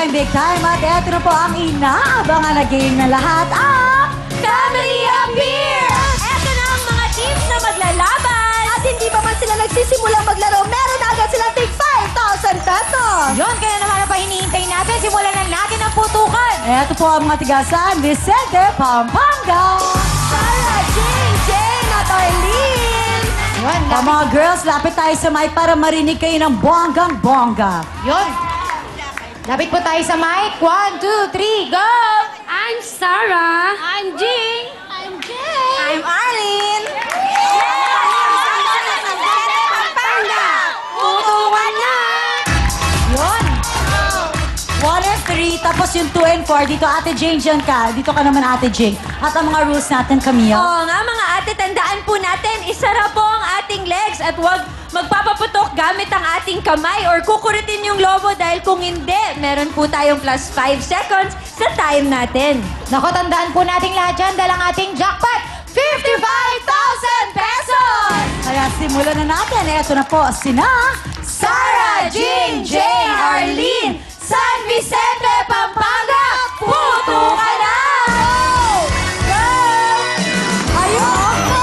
big time. At eto na po ang inaabangan na game na lahat. Ang Family Appear! Eto na ang mga teams na maglalaban. At hindi pa man sila nagsisimulang maglaro, meron na agad silang tig 5,000 pesos. Yun, kaya naman ang hinihintay natin. Simulan na natin ang putukan. Eto po ang mga tiga San Vicente, Pampanga. Sarah, JJ, at Arlene. Yun, Mga girls, lapit tayo sa mic para marinig kayo ng bonggang-bongga. Yun. Lapit po tayo sa mic. 1, 2, 3, go! I'm Sarah. I'm Jing. I'm Jay. I'm Arlene. Pampanga. Putukan na. Yun. 1 and 3, tapos yung 2 and 4. Dito, Ate Jane, dyan ka. Dito ka naman, Ate Jane. At ang mga rules natin, Camille. Oo nga mga ate, tandaan po natin, isara po ang ating legs at huwag magpapaputok gamit ang ating kamay or kukuritin yung lobo dahil kung hindi, meron po tayong plus 5 seconds sa time natin. Nako, tandaan po natin lahat dyan dahil ang ating jackpot, 55,000 pesos! Kaya simulan na natin. Eto na po, sina Sarah, Jing, Jane, Arlene, San Vicente, Pampanga, puto ka na! Go! Ayun! Go!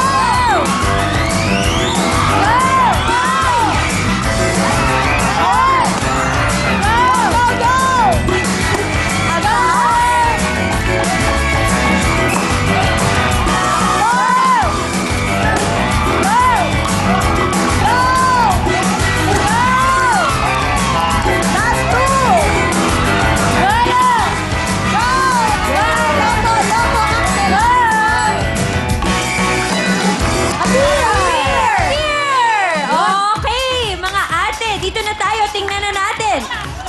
Okay, mga ate, dito na tayo. Tingnan na natin.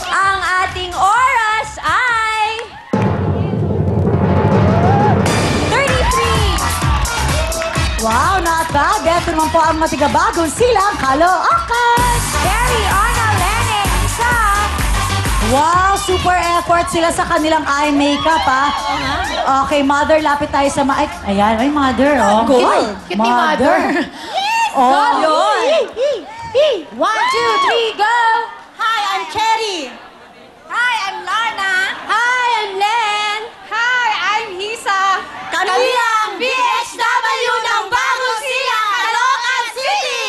Ang ating oras ay 33. Wow, not bad. Eto naman po ang matigabagong silang Caloocan. Carry on, Alene, isa. Wow, super effort sila sa kanilang eye makeup, ha? Okay, mother, lapit tayo sa mic. Ayan, ay, mother, oh. Good. Cute ni mother. Oh, Go, yun. 1, 2, 3, go! Hi, I'm Cherry. Hi, I'm Lana. Hi, I'm Len. Hi, I'm Hisa. Kami ang BHW ng Bagong Silang, Caloocan City!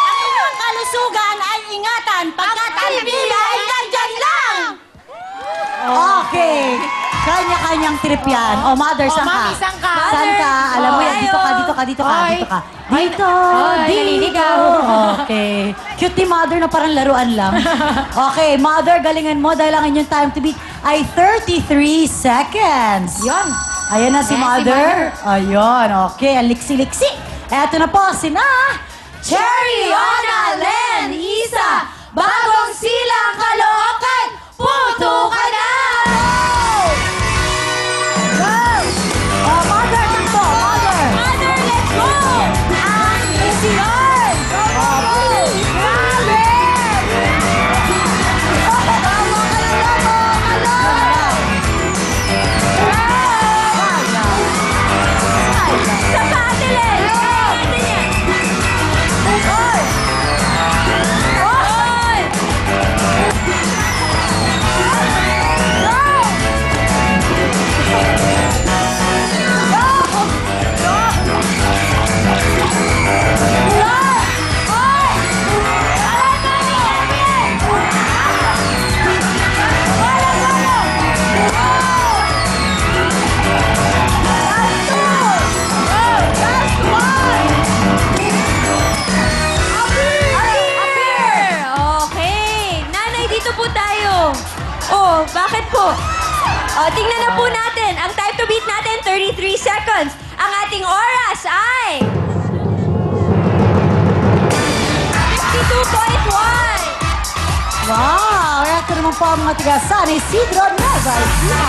Ang inyong kalusugan ay ingatan pagkat ang pila ay nandyan lang. okay. Kanya-kanyang trip yan. Oh, mother, saan ka? mami, saan ka? Saan ka? Mother. Alam mo yan, Oh, dito ka, ayaw. dito ka, dito ka, Ay. dito ka. Dito, Ay, dito. naliligaw. Okay. Cute ni mother na parang laruan lang. Okay, mother, galingan mo dahil ang inyong time to beat ay 33 seconds. Yun. Ayan na si Ayan si mother. Ayun, okay. Ang liksi-liksi. Eto na po, sina Cherry, Ona, Len, Isa, Bagong Silang, Caloocan, puto ka na! Go! Oh, mother, takbo, mother. Mother, let's go! Ang misyon! Go, go, go! Grabe! Lobo ka na, lobo! Sa paddle, natin yan. Oy! Oy! Okay. Nanay, dito po tayo. Oh, bakit po? Oh, tingnan na po natin. Ang time to beat natin, 33 seconds. Ang ating oras ay 52.1. Wow! Eto naman po ang mga tiga San Isidro Nueva Ecija.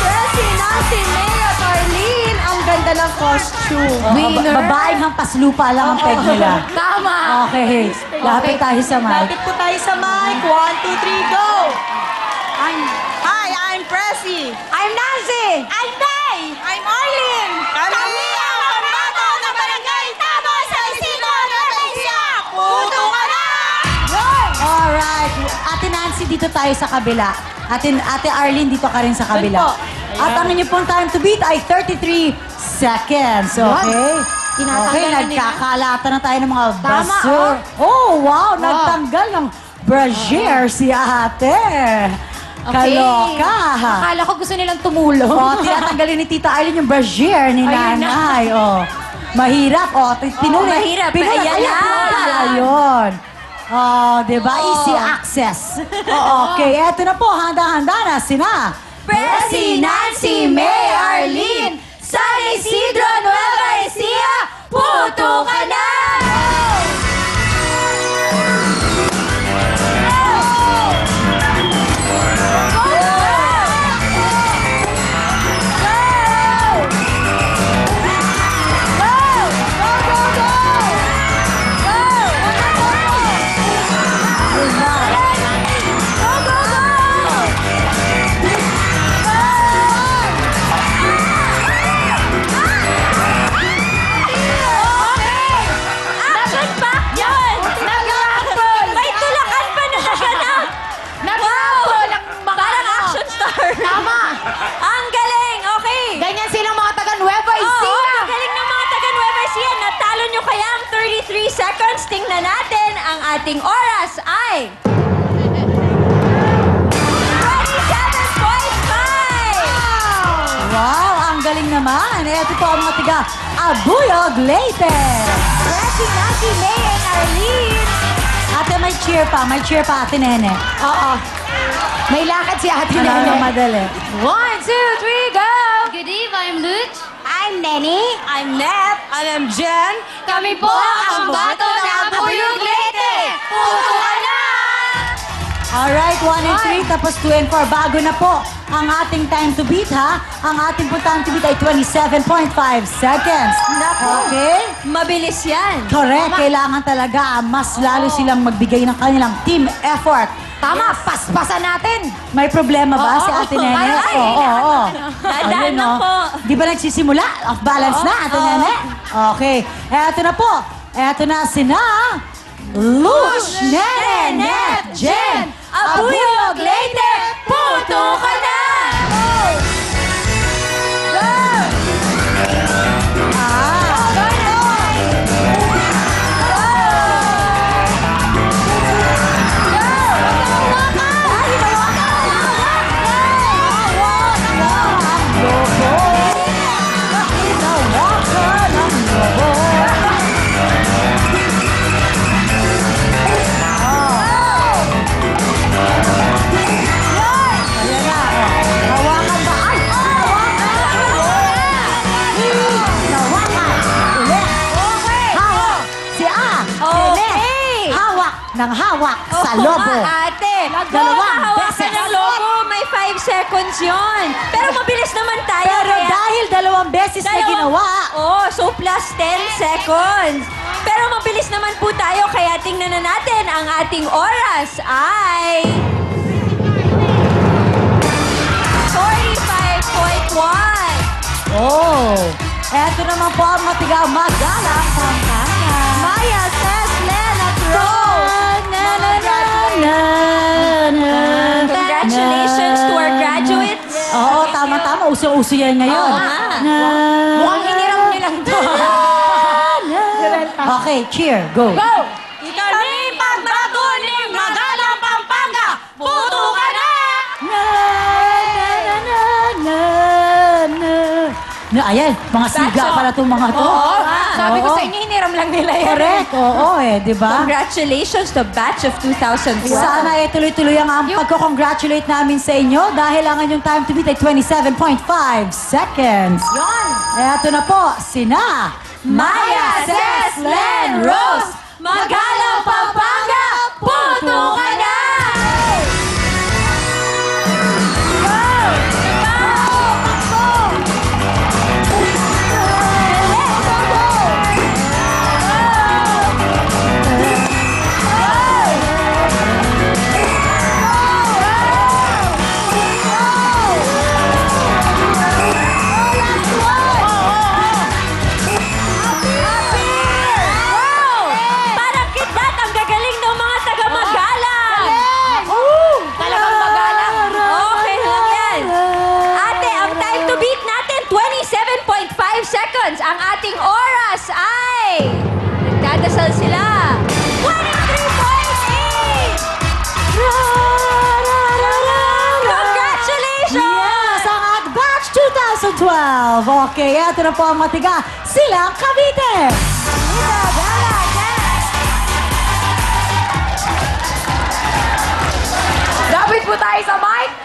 Presi natin, Mayor Arlene. Ang ganda ng costume. Oh, babaeng hampas lupa lang ang peg nila. Tama. Okay. Lapit tayo sa mic. Lapit po tayo sa mic. 1, 2, 3, go! Hi, I'm Pressy. I'm Nancy. I'm Day. I'm Arlene. Kami ang pambato ng Barangay Tabo sa Isidro Nueva Ecija. Puto ka na! Alright. Ate Nancy dito tayo sa kabila. Ate Arlene, dito ka rin sa kabila. Doon po. At ang inyong pong time to beat ay 33 seconds. Okay? Tinatanggal Okay, na nila. nagkakalata na tayo ng mga Tama, basur. Oh, wow! Nagtanggal ng brassiere si ate. Kaloka. Akala ko gusto nilang tumulong. Oh, tinatanggalin ni Tita Arlene yung brassiere ni Ayun na. nanay. Oh. Mahirap. Oh, pinulit. mahirap. Pinulit. Ayan na. Ayun. Oh, diba? Easy access. Oh, okay, eto na po. Handa-handa na sina Presi, Nancy, May, Arlene, San Isidro, Nueva Ecija, puto ka na! Action pack yun! May tulakan pa na naganap! Nag-rumble ang mga Parang ano. action star! Tama. Ang galing! Okay! Ganyan silang mga taga Nueva Oo, Ecija. ang galing ng mga taga Nueva Ecija. Natalo nyo kaya ang 33 seconds. Tingnan natin ang ating oras ay... 27.5! Wow, ang galing naman. Eto po ang mga tiga Abuyog, Leyte. Presi, Nancy, May, and Arlene. Ate, may cheer pa, Ate Nene. Oo. May lakad si Ate Ano Nene. na madali. 1, 2, 3, go! Good eve, I'm Luch. I'm Nenny. I'm Nat. And I'm Jen. Kami po ang Bato ng Abuyog, Leyte. Puto ka na! Alright, 1 and 3, tapos 2 and 4. Bago na po ang ating time to beat, ha? Ang ating po time to beat ay 27.5 seconds. Okay? Mabilis yan. Correct. Kailangan talaga mas lalo silang magbigay ng kanilang team effort. Tama, paspasan natin. May problema ba Oo. si Ate Nene? Ay, Oo. Dadaan Ayun, na oh. po. Di ba nagsisimula? Off balance na, Ate Nene? Okay. Eto na po. Eto na sina Lush, Nene, Net, Jen, Abuyog, Leyte, puto ka na! ng hawak sa Oo lobo. nga, ate. Dalawang Hawakan beses. ng lobo, may 5 seconds yon. Pero mabilis naman tayo. Pero kaya- dahil 2 beses na ginawa, Oh, so plus 10 seconds. Pero mabilis naman po tayo, kaya tingnan na natin ang ating oras ay... 45.1. oh, eto naman po ang matiga Magalang Pampanga. Maya says Lenat Rose. Congratulations to our graduates. Oo, tama-tama. Uso-uso yan ngayon. Mukhang hiniram niyo lang to. Okay, cheer. Go. Go! Kami pagmatuning Magalang Pampanga, puto ka na! Ayan, mga siga pala itong mga to. Oo. Sabi ko Oo. sa inyo, hiniram lang nila yan. Correct. Oo, di ba? Congratulations to batch of 2012. Sana ay tuloy-tuloy ang pagko-congratulate namin sa inyo dahil ang inyong time to beat ay 27.5 seconds. Yun! Eto na po, sina Maya, Ses, Len, Rose, Magalang Pampanga, puto ka na! Parang kita 12. Okay, eto na po ang matiga. Sila Cavite. Lapit po tayo sa mic.